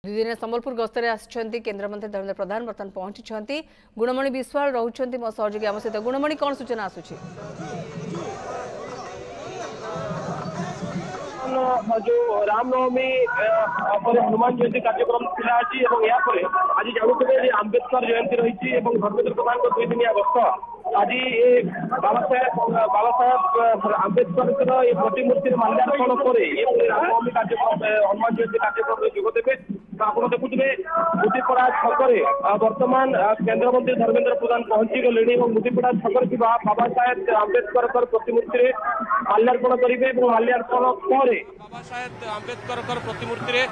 दिन संबलपुर गस्तर आसिंट केन्द्रमंत्री धर्मेन्द्र प्रधान बर्तमान पहुंची गुणमणि विश्वाल रोच मो सहयोगी आम सहित गुणमणि कौन सूचना आसूची जो रामनवमी हनुमान जयंती कार्यक्रम था आज जानते आंबेडकर जयंती रही धर्मेन्द्र प्रधान 2 दिनिया गस्त आज बाबा साहेब आंबेडकर प्रतिमूर्ति माल्यार्पण पर रामनवमी कार्यक्रम हनुमान जयंती कार्यक्रम जोगदेवे आप देखुए मुदीपड़ा छकरे बर्तमान केन्द्रमंत्री धर्मेन्द्र प्रधान पहुंची गले मुदीपड़ा छक बाबा साहेब आंबेडकर प्रतिमूर्ति माल्यार्पण करेंगे माल्यार्पण पर बाबा साहेब आंबेडकर प्रतिमूर्ति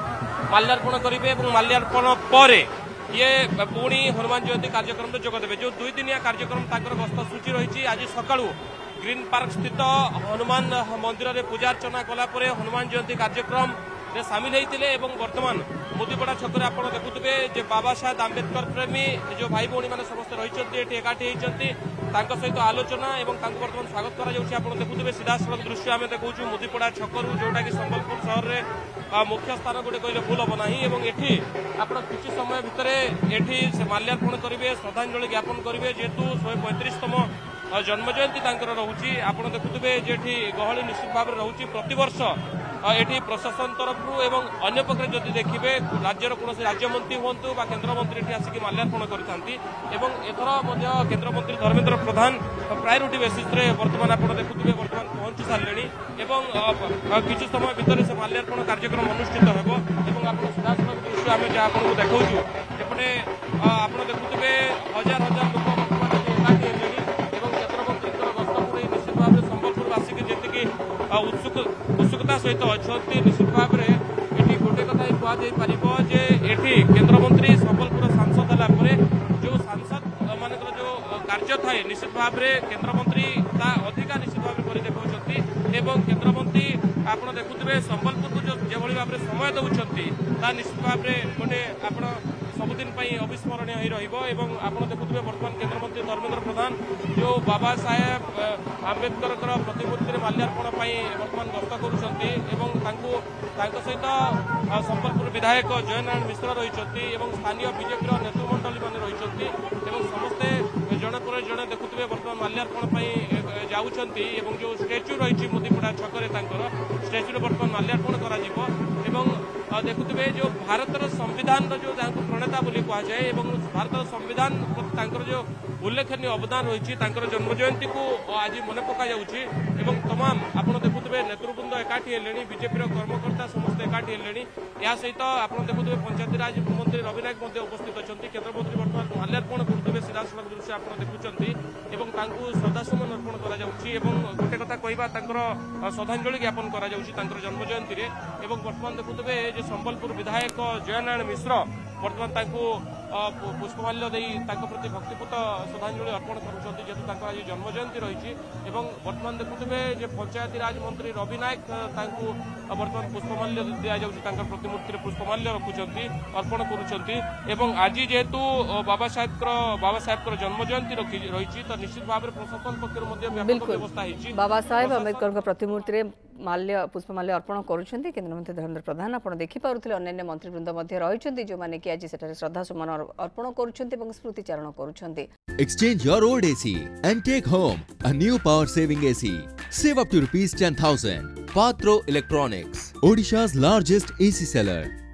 माल्यार्पण करेंगे माल्यार्पण पर ये पुणी हनुमान जयंती कार्यक्रम में जोगदेवे जो 2 दिनिया कार्यक्रम गस्त सूची रही आज सका ग्रीन पार्क स्थित हनुमान मंदिर में पूजा अर्चना कलापर हनुमान जयंती कार्यक्रम सामिल होते वर्तमान मुदीपड़ा छक आप देखुए जे बाबा साहेब आंबेडकर प्रेमी जो भाई भौणी मैंने समस्त रही एकाठी होती सहित आलोचना और बर्तमान स्वागत कर देखुए सीधा सड़क दृश्य आम देखु मुदीपड़ा छकरू जोटा कि संबलपुर सहर में मुख्य स्थान गोटे कहले भूल हम ना एठी आप किसी समय भितर एठी से माल्यार्पण करेंगे श्रद्धांजलि ज्ञापन करेंगे जेहेतु 135तम जन्म जयंती रोचे आप देखुए जेठी गहली निश्चित भाव में रोचे प्रतिवर्ष एठी प्रशासन तरफ एवं अन्य पक्ष जदि देखिए राज्यर कौन राज्यमंत्री हूँ केन्द्रमंत्री एठी आसिक माल्यार्पण करथांती एथर केन्द्रमंत्री धर्मेन्द्र प्रधान प्रायोरिटी बेसिस रे वर्तमान आप देखुए वर्तमान पहुंची सारे किसी समय भितर से माल्यार्पण कार्यक्रम अनुष्ठित हो सीधासख दृश्य आम जहाँ आपको देखा एपटे आप देखुए हजार हजार लोक वर्तमान एकाठी केन्द्रमंत्री गस्त पर निश्चित भाव में संबलपुरवासी जी उत्सुकता सहित अच्छा निश्चित भाव में ये गोटे कथा कहुपर केन्द्रमंत्री संबलपुर सांसद है जो सांसद मान जो कार्य थाए निश्चित भाव में केन्द्रमंत्री अधिका निश्चित भाव में देखा केन्द्रमंत्री आप देखुए संबलपुर को जो भाव में समय दौरान निश्चित भाव में गोटे आप सबुदिन अविस्मरणीय आप देखुए वर्तमान केन्द्रमंत्री धर्मेन्द्र प्रधान जो बाबा साहेब आंबेडकर प्रतिमूर्ति माल्यार्पण वर्तमान गस्त कर सहित संबलपुर विधायक जयनारायण मिश्र रही स्थानीय बीजेपी नेतृमंडली मान रही समस्ते जड़े पर जड़े देखुए वर्तमान माल्यार्पण जाऊँच जो स्टेच्यू रही मुदीपड़ा छकरे स्टेच्यू वर्तमान माल्यार्पण कर देखुए जो भारतर संविधान जो प्रणेता बोली कहुए भारत संविधान जो उल्लेखनीय अवदान रही जन्म जयंती को आज मन पका तमाम आप देखुए नेतृवृंद एकाठी बीजेपी कर्मकर्ता समस्त एकाठी या सहित आप देखुए पंचायतीराज मंत्री रवि नायक उपस्थित अच्छा केन्द्रमंत्री बर्तमान माल्यार्पण करुवे सीधासख दृश्य आप देखुं श्रद्धासुमन अर्पण कर गोटे कथा कहवा श्रद्धांजलि ज्ञापन कर जन्म जयंती बर्तमान देखुए संबलपुर विधायक जयनारायण मिश्र बर्तमान पुष्पमाल्य प्रति भक्तिपूत श्रद्धांजलि अर्पण करुँच आज जन्म जयंती रही बर्तमान देखुए पंचायतीराज मंत्री रवि नायक बर्तमान पुष्पमाल्य दि जाऊँगी प्रतिमूर्ति पुष्पमाल्य रखुंट अर्पण करुँच आज जेहेतु बाबा साहेब जन्म जयंती रही तो निश्चित भाव में प्रशासन पक्ष व्यवस्था बाबा साहेब आंबेडकर प्रतिमूर्ति माल्य पुष्पमाल्य अर्पण करुँच केन्द्रमंत्री धर्मेन्द्र प्रधान आप देखिपे अन्य मंत्रीवृंद रही जो मैंने कि आज श्रद्धासुमन अर्पण करुँच स्मृतिचारण करुँच Exchange your old AC and take home a new power saving AC. Save up to ₹10,000. Patro Electronics, Odisha's largest AC seller.